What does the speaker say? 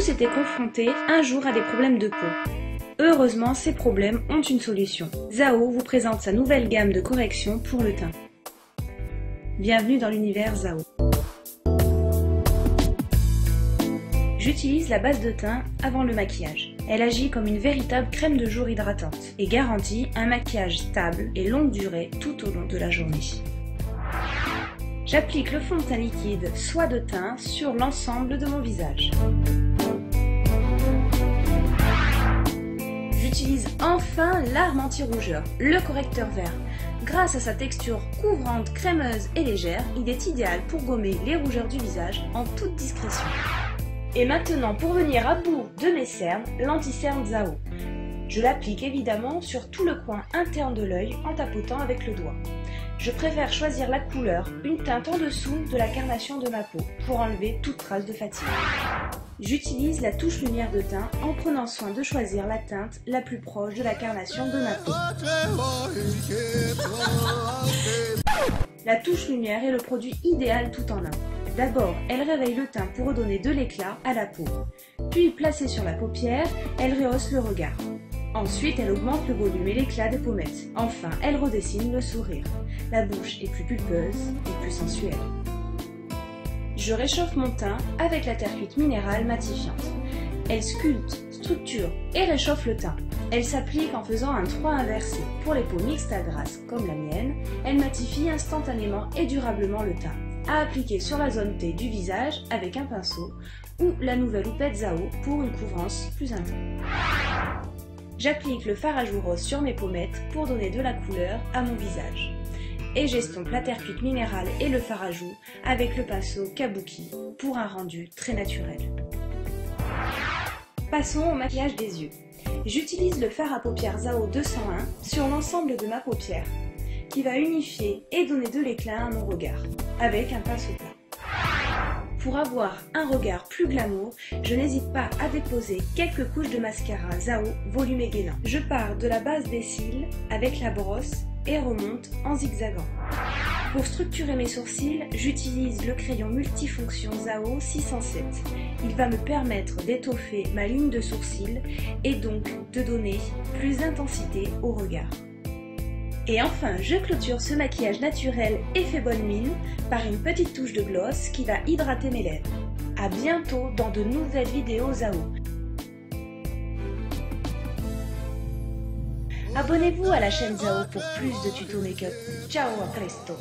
tous été confrontés un jour à des problèmes de peau. Heureusement, ces problèmes ont une solution. Zao vous présente sa nouvelle gamme de corrections pour le teint. Bienvenue dans l'univers Zao. J'utilise la base de teint avant le maquillage. Elle agit comme une véritable crème de jour hydratante et garantit un maquillage stable et longue durée tout au long de la journée. J'applique le fond de teint liquide soie de teint sur l'ensemble de mon visage. J'utilise enfin l'arme anti-rougeur, le correcteur vert. Grâce à sa texture couvrante, crémeuse et légère, il est idéal pour gommer les rougeurs du visage en toute discrétion. Et maintenant, pour venir à bout de mes cernes, l'anti-cerne Zao. Je l'applique évidemment sur tout le coin interne de l'œil en tapotant avec le doigt. Je préfère choisir la couleur, une teinte en dessous de la carnation de ma peau, pour enlever toute trace de fatigue. J'utilise la touche lumière de teint en prenant soin de choisir la teinte la plus proche de la carnation de ma peau. La touche lumière est le produit idéal tout en un. D'abord, elle réveille le teint pour redonner de l'éclat à la peau. Puis, placée sur la paupière, elle rehausse le regard. Ensuite, elle augmente le volume et l'éclat des pommettes. Enfin, elle redessine le sourire. La bouche est plus pulpeuse et plus sensuelle. Je réchauffe mon teint avec la terre cuite minérale matifiante. Elle sculpte, structure et réchauffe le teint. Elle s'applique en faisant un 3 inversé. Pour les peaux mixtes à grasses comme la mienne, elle matifie instantanément et durablement le teint. À appliquer sur la zone T du visage avec un pinceau ou la nouvelle houppette Zao pour une couvrance plus intense. J'applique le fard à joues rose sur mes pommettes pour donner de la couleur à mon visage. Et j'estompe la terre cuite minérale et le fard à joues avec le pinceau Kabuki pour un rendu très naturel. Passons au maquillage des yeux. J'utilise le fard à paupières Zao 201 sur l'ensemble de ma paupière qui va unifier et donner de l'éclat à mon regard avec un pinceau plat. Pour avoir un regard plus glamour, je n'hésite pas à déposer quelques couches de mascara Zao volume et gainant. Je pars de la base des cils avec la brosse et remonte en zigzagant. Pour structurer mes sourcils, j'utilise le crayon multifonction Zao 607. Il va me permettre d'étoffer ma ligne de sourcils et donc de donner plus d'intensité au regard. Et enfin, je clôture ce maquillage naturel et fait bonne mine par une petite touche de gloss qui va hydrater mes lèvres. A bientôt dans de nouvelles vidéos Zao. Abonnez-vous à la chaîne Zao pour plus de tutos make-up. Ciao, à presto!